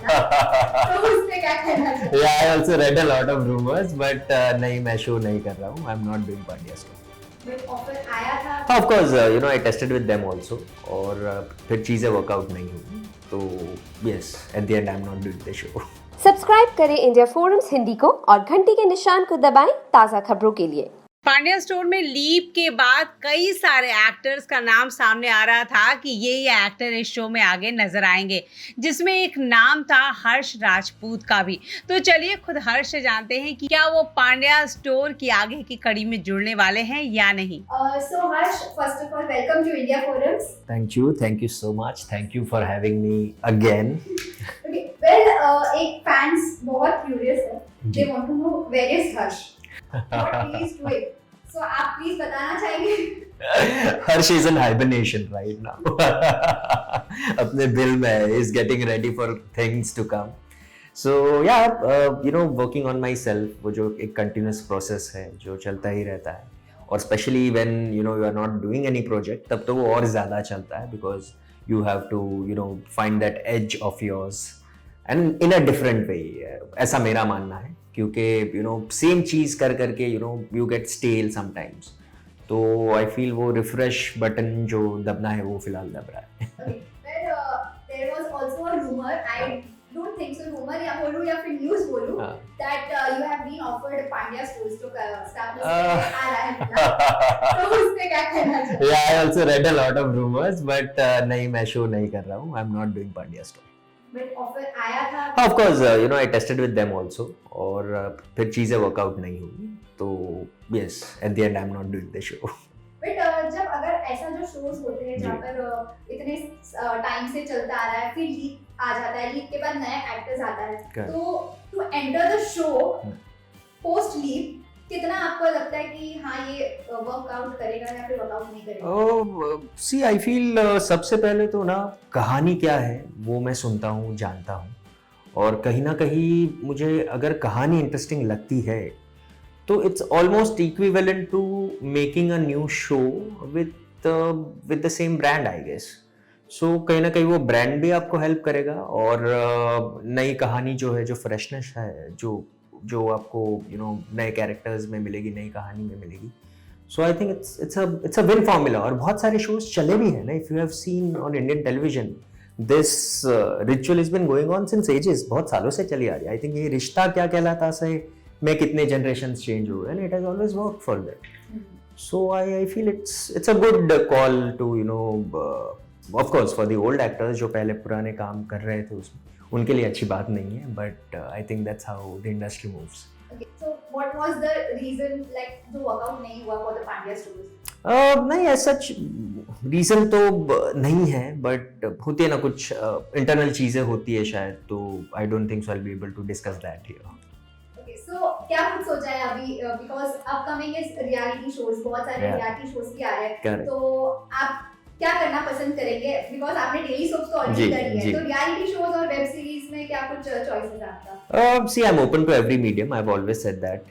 था, तो उसमें क्या कहना चाहिए? Yeah, I also read a lot of rumors, but नहीं, मैं शो नहीं कर रहा हूँ. I'm not doing Pandya Store. But offer आया था? Of course, I tested with them also, और फिर चीजें वर्कआउट नहीं हुई. तो yes, at the end I'm not doing the show. Subscribe करें इंडिया फोरम्स हिंदी को और घंटी के निशान को दबाएं ताज़ा खबरों के लिए। पांड्या स्टोर में लीप के बाद कई सारे एक्टर्स का नाम सामने आ रहा था कि ये एक्टर इस शो में आगे नजर आएंगे, जिसमें एक नाम था हर्ष राजपूत का भी। तो चलिए खुद हर्ष से जानते हैं कि क्या वो पांड्या स्टोर की आगे की कड़ी में जुड़ने वाले हैं या नहीं। So Harsh, first of all welcome to India forums. Thank you so much. Thank you for having me again. Okay, well, एक फैंस बहुत क्यूरियस है, they want to know where is Harsh, what he is doing, so आप please बताना चाहेंगे? Harsh is in hibernation right now. अपने bill में है, is getting ready for things to come. So yeah, working on myself, वो जो एक continuous process है जो चलता ही रहता है, और especially when you are not doing any project, तब तो वो और ज़्यादा चलता है because you have to find that edge of yours and in a different way. ऐसा मेरा मानना है, क्योंकि सेम चीज़ कर करके you get stale sometimes. तो आई फील वो रिफ्रेश बटन जो दबना है वो फिलहाल दब रहा है. Okay, well, there was also a rumor, I don't think so, rumor या बोलूं या फिर न्यूज़ बोलूं, that you have been offered Pandya stores to establish आ रहा है ना, तो उस पे क्या कहना चाहिए? Yeah, I also read a lot of rumors, but नहीं, मैं शो नहीं कर रहा हूँ. I'm not doing Pandya Store. But offer आया था? Of course, I tested with them also, और फिर चीजें वर्कआउट नहीं हुई. तो yes, at the end I'm not doing the show. But जब अगर ऐसा जो शोज होते हैं जहाँ पर इतने टाइम से चलता आ रहा है, फिर लीक आ जाता है, लीक के बाद नया एक्टर्स आता है, तो to enter the show post leap कितना आपको लगता है कि हाँ ये वर्कआउट करेगा या फिर वर्कआउट नहीं करेगा? सी आई फील सबसे पहले तो ना कहानी क्या है वो मैं सुनता हूँ, जानता हूँ, और कहीं ना कहीं मुझे अगर कहानी इंटरेस्टिंग लगती है तो it's almost equivalent to making a new show with the same brand, I guess. So कहीं ना कहीं वो ब्रांड भी आपको हेल्प करेगा, और नई कहानी जो है, जो फ्रेशनेस है, जो आपको नए कैरेक्टर्स में मिलेगी, नई कहानी में मिलेगी. So I think it's a win formula. और बहुत सारे शोज चले भी हैं ना. If you have seen on Indian television, this ritual is been going on since ages, बहुत सालों से चली आ रही है. आई थिंक ये रिश्ता क्या कहलाता से में कितने जनरेशंस चेंज हुए, and it has always work for that. So I feel it's a good call two of course for the old actors जो पहले पुराने काम कर रहे थे उसमें, उनके लिए अच्छी बात नहीं है, but I think that's how the industry moves. Okay, so what was the reason like जो वर्कआउट नहीं हुआ for the Pandya stores? नहीं, ऐसा रीजन तो नहीं है, बट होती है ना कुछ इंटरनल चीजें होती है शायद, तो I don't think so I will be able to discuss that here. Okay, so क्या कुछ सोचा है अभी, because upcoming is reality shows, बहुत सारे reality shows भी आ रहे हैं, तो आप क्या करना पसंद करेंगे? बिकॉज आपने डेली सोप्स तो ऑलरेडी करी है, तो रियलिटी शोज और वेब सीरीज में क्या कुछ चॉइसेस है आपका? See I am open to every medium. I have always said that.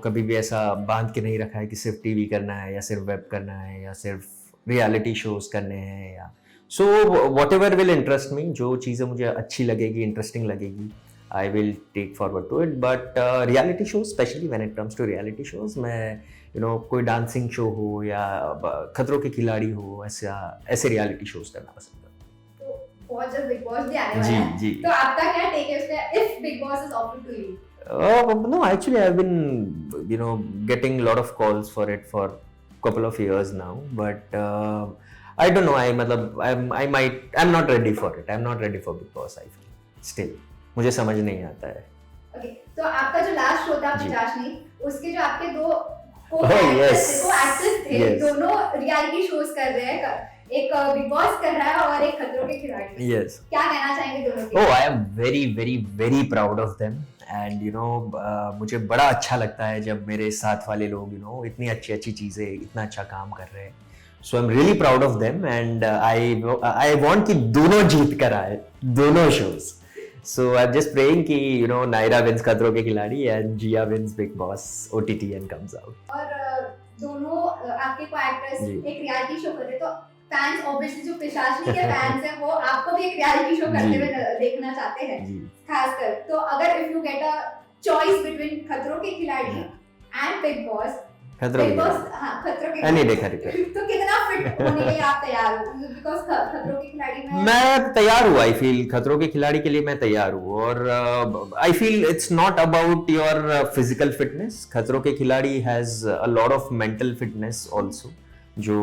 कभी भी ऐसा बांध के नहीं रखा है कि सिर्फ टीवी करना है या सिर्फ वेब करना है या सिर्फ रियलिटी शोज करने हैं, या so whatever will interest me, जो चीज़ें मुझे अच्छी लगेगी, इंटरेस्टिंग लगेगी, I will take forward to it. But reality shows, especially when it comes to reality shows, मैं कोई डांसिंग शो हो या खतरों के खिलाड़ी हो, ऐसे रियलिटी शोज करना पसंद करता हूँ. तो बहुत जल्द बिग बॉस भी आने वाला है, जी. तो आपका क्या टेक है उस पे if Big Boss is offered to you? No, actually I've been getting a lot of calls for it for couple of years now, but I don't know, I'm not ready for it. I'm not ready for Big Boss. I feel still मुझे समझ नहीं आता है. Okay, तो आपका जो last show था पिचाशनी, उसके जो आपके दो को-एक्टर्स थे, दोनों रियलिटी शोज कर रहे हैं, एक बिग बॉस कर रहा है और एक खतरों के खिलाड़ी. Yes. क्या कहना चाहेंगे दोनों के? Oh, I am very very very proud of them, and मुझे बड़ा अच्छा लगता है जब मेरे साथ वाले लोग इतनी अच्छी चीजें, इतना अच्छा काम कर रहे हैं. So I'm really proud of them, and I want कि दोनों जीत कर आए, दोनों shows. So I'm just praying कि Naira wins खतरों के खिलाड़ी and Jia wins Big Boss OTT and comes out. और दोनों आपके को एक्टर्स एक रियलिटी शो कर रहे, तो फैंस ऑब्वियसली जो पिशाचनी के फैंस हैं वो आपको भी एक रियलिटी शो करते हुए देखना चाहते हैं जी खासकर। तो अगर if you get a choice between खतरों के खिलाड़ी एंड बिग बॉस, खतरों बिग के बॉस खतरों के नहीं देखा रिपेयर तो कितना फिट होने के लिए आप तैयार हो? बिकॉज खतरों के खिलाड़ी में मैं तैयार हूँ। आई फील खतरों के खिलाड़ी के लिए मैं तैयार हूँ और I feel it's not about your physical fitness. खतरों के खिलाड़ी has a lot of mental fitness also, जो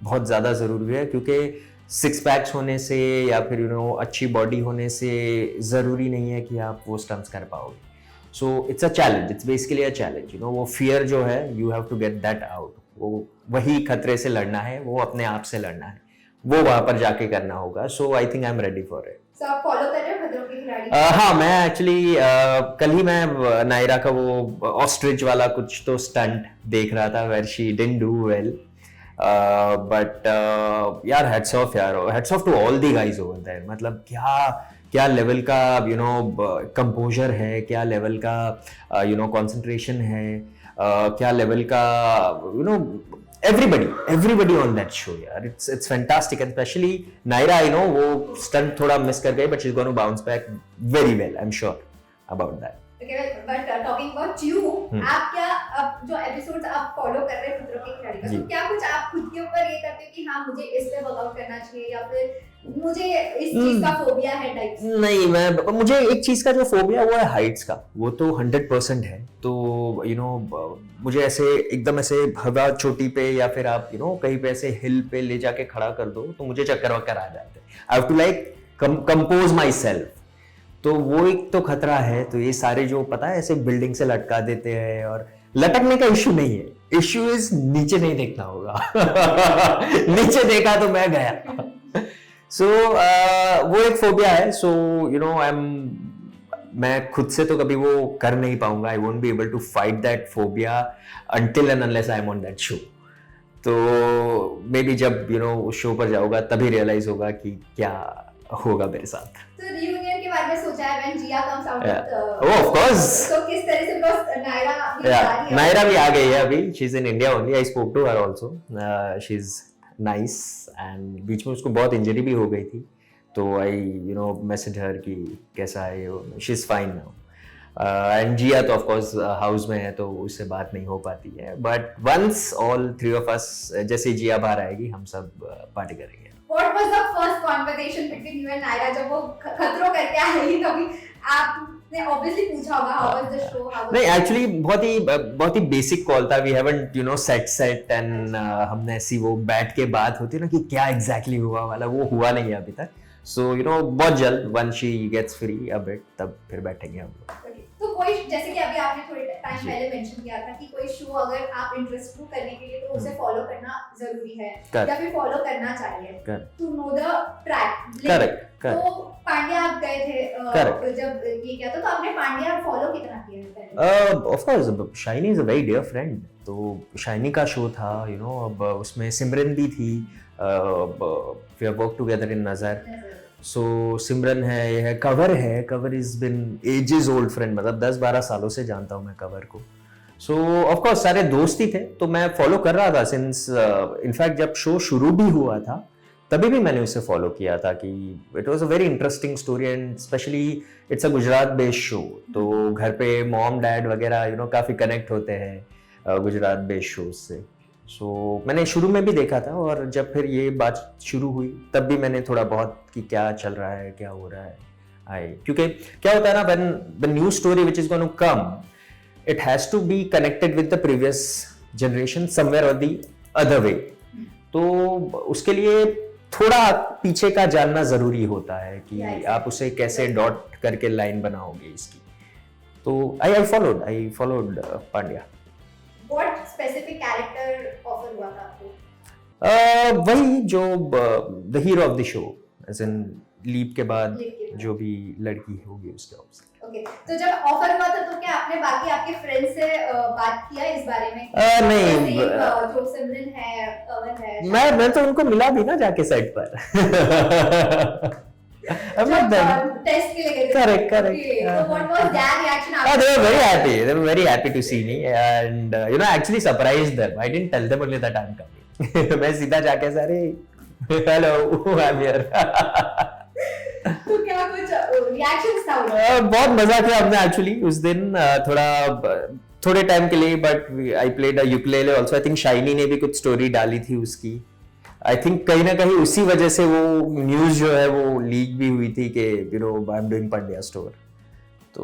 बहुत ज़्यादा ज़रूरी है, क्योंकि सिक्स पैक्स होने से या फिर अच्छी बॉडी होने से ज़रूरी नहीं है कि आप वो स्टंट्स कर पाओगे। So it's a challenge, it's basically a challenge. वो फियर जो है, you have to get that out. वो वही खतरे से लड़ना है, वो अपने आप से लड़ना है, वो वहां पर जाके करना होगा। So I think I am ready for it. So आप फॉलो कर रहे हो खतरों के खिलाड़ी? हाँ, मैं एक्चुअली कल ही मैं नायरा का वो ऑस्ट्रिच वाला कुछ तो स्टंट देख रहा था, where she didn't do well, but यार hats off to all the guys over there. मतलब क्या लेवल का कंपोजर है, क्या लेवल का कंसंट्रेशन है, क्या लेवल का everybody on that show यार। it's fantastic, and especially Naira, वो stunt थोड़ा मिस कर गई, but she's going to bounce back very well, I'm sure about that. Okay, but talking about you, आप क्या अब जो एपिसोड्स आप फॉलो कर रहे हैं खतरों के खिलाड़ी का, तो क्या कुछ आप खुद के ऊपर ये करते हो कि हाँ मुझे इस पे वर्कआउट करना चाहिए या फिर मुझे इस चीज का फोबिया है टाइप? नहीं, मुझे एक चीज का जो फोबिया वो है हाइट्स का, वो तो 100% है। तो मुझे ऐसे एकदम ऐसे हवा चोटी पे या फिर आप कहीं पे ऐसे हिल पे ले जाके खड़ा कर दो तो मुझे चक्कर वक्कर आ जाते हैं। I have to like compose myself. तो वो एक तो खतरा है। तो ये सारे जो पता है ऐसे बिल्डिंग से लटका देते हैं, और लटकने का इश्यू नहीं है, इश्यू इज नीचे नहीं देखना होगा। नीचे देखा तो मैं गया। सो वो एक फोबिया है। सो मैं खुद से तो कभी वो कर नहीं पाऊंगा। I won't be able to fight that phobia until and unless I am on that show. तो मे बी जब उस शो पर जाऊंगा तभी रियलाइज होगा कि क्या होगा मेरे साथ। तो रियूनियन के बारे में सोचा है when Jia comes out of course। तो किस तरह से, because नायरा भी आ गई है अभी, she is in India only, I spoke to her also, she is nice, and बीच में उसको बहुत इंजरी भी हो गई थी, तो I मैसेज हर कि कैसा है, she is fine now। And Jiya तो ऑफ कोर्स हाउस में है तो उससे बात नहीं हो पाती है, but once all three of us, जैसे जिया बाहर आएगी हम सब पार्टी करेंगे। What was the first conversation between you and Naira जब वो खतरों करके आई? कभी आपने obviously पूछा होगा how was the show? नहीं, एक्चुअली बहुत ही बेसिक कॉल था। वी हैवंट सेट एंड हमने ऐसी वो बैठ के बात होती है ना कि क्या एग्जैक्टली हुआ वाला, वो हुआ नहीं है अभी तक। सो बहुत जल्द once she gets free a bit तब फिर बैठेंगे हम लोग। तो कोई, जैसे कि अभी आपने थोड़े टाइम पहले मेंशन किया था कि कोई शो अगर आप इंटरेस्ट को करने के लिए तो उसे फॉलो करना जरूरी है या फिर फॉलो करना चाहिए to know the track. Correct. तो पांड्या आप गए थे जब ये क्या था, तो आपने पांड्या फॉलो कितना किया है? Of course Shiny is a very dear friend. तो शाइनी का शो था, अब उसमें सिमरन भी थी, we have work together in Nazar. So Simran है, ये है cover is been ages old friend, मतलब 10-12 सालों से जानता हूँ मैं कवर को। सो ऑफ कोर्स सारे दोस्त ही थे, तो मैं फॉलो कर रहा था सिंस इनफैक्ट जब शो शुरू भी हुआ था तभी भी मैंने उसे फॉलो किया था कि it was a very interesting story, and specially it's a Gujarat based show. तो घर पे मॉम डैड वगैरह काफी कनेक्ट होते हैं गुजरात बेस्ड शोज से। सो मैंने शुरू में भी देखा था, और जब फिर ये बात शुरू हुई तब भी मैंने थोड़ा बहुत कि क्या चल रहा है, क्या हो रहा है, क्योंकि क्या होता है ना, when the new story which is going to come, it has to be connected with the previous generation somewhere or the other way. तो उसके लिए थोड़ा पीछे का जानना जरूरी होता है कि आप उसे कैसे डॉट करके लाइन बनाओगे इसकी। तो I followed Pandya. What specific character offer हुआ था आपको? वही जो the hero of the show, as in leap के बाद जो भी लड़की होगी उसके ऑप्शन। ओके, तो जब ऑफर हुआ था तो क्या आपने बाकी आपके फ्रेंड से बात किया इस बारे में? नहीं, जो सिमरन है, कवर है, मैं तो उनको मिला भी ना जाके सेट पर। I'm not them. Test के लिए गए थे। Correct. So what was their reaction? They were very happy. They were very happy to see me, and actually surprised them. I didn't tell them only that I'm coming. मैं सीधा जाके सारे hello, I am here. तो क्या कुछ reactions था उनके? बहुत मजा किया हमने एक्चुअली उस दिन, थोड़े टाइम के लिए, but I played a ukulele also. I think shiny ने भी कुछ स्टोरी डाली थी उसकी। आई थिंक कहीं ना कहीं उसी वजह से वो न्यूज जो है वो लीक भी हुई थी कि I am doing Pandya store. तो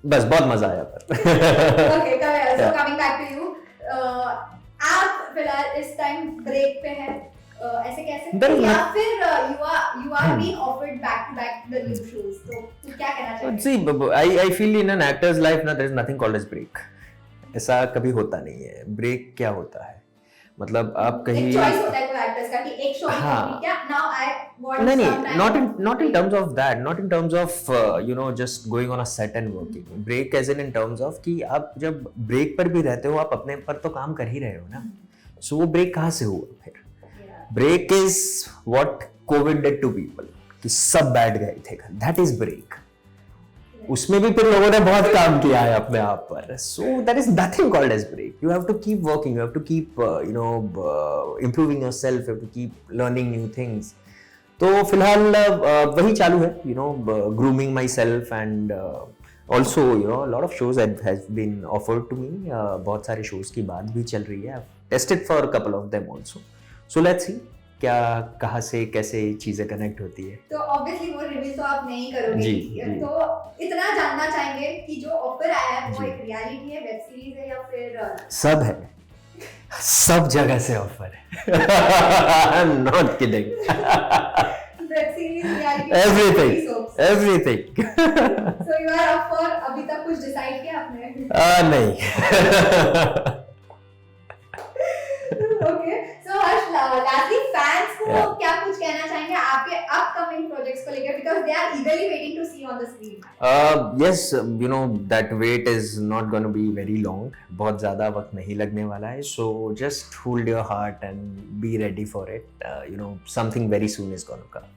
बस बहुत मजा आया पर। Okay, so coming back to you, आप फिलहाल इस टाइम ब्रेक पे हैं, ऐसे कैसे? There is या not- फिर you are being offered back to back the new shows, तो तू क्या कहना चाहेगा? See, I feel in an actor's life ना there is nothing called as break. ऐसा कभी होता नहीं है। ब्रेक क्या होता है, मतलब आप कहीं एक चॉइस होता है कोई एक्टर्स का कि एक शो हाँ। क्या नाउ आई वांट नहीं some time not in terms of that, not in terms of just going on a set and working. Break as in terms of कि आप जब ब्रेक पर भी रहते हो आप अपने पर तो काम कर ही रहे हो ना, सो वो ब्रेक कहाँ से हुआ फिर? Break is what COVID did to people, कि सब बैठ गए थे, दैट इज ब्रेक। उसमें भी फिर लोगों ने बहुत काम किया है अपने आप पर, so that is nothing called as break. You have to keep working, you have to keep improving yourself, you have to keep learning new things. तो फिलहाल वही चालू है, grooming myself and also lot of shows has been offered to me. बहुत सारे shows की बात भी चल रही है, tested for couple of them also, so let's see क्या कहाँ से कैसे चीजें कनेक्ट होती है। तो ऑब्वियसली वो रिवील तो आप नहीं करोगे, जी, जी। तो इतना जानना चाहेंगे कि जो ऑफर आया है वो जी। एक रियलिटी है, वेब सीरीज है या फिर सब है, सब जगह से ऑफर है। I am not kidding. Web series, reality, everything everything. So you are up for, अभी तक कुछ डिसाइड किया आपने? नहीं। Okay, so Harsh, lastly fans को Yeah. क्या कुछ कहना चाहेंगे आपके अपकमिंग प्रोजेक्ट्स को लेकर, because they are eagerly waiting to see on the screen? Yes, that wait is not going to be very long. बहुत ज़्यादा वक्त नहीं लगने वाला है, so just hold your heart and be ready for it. Something very soon is going to come.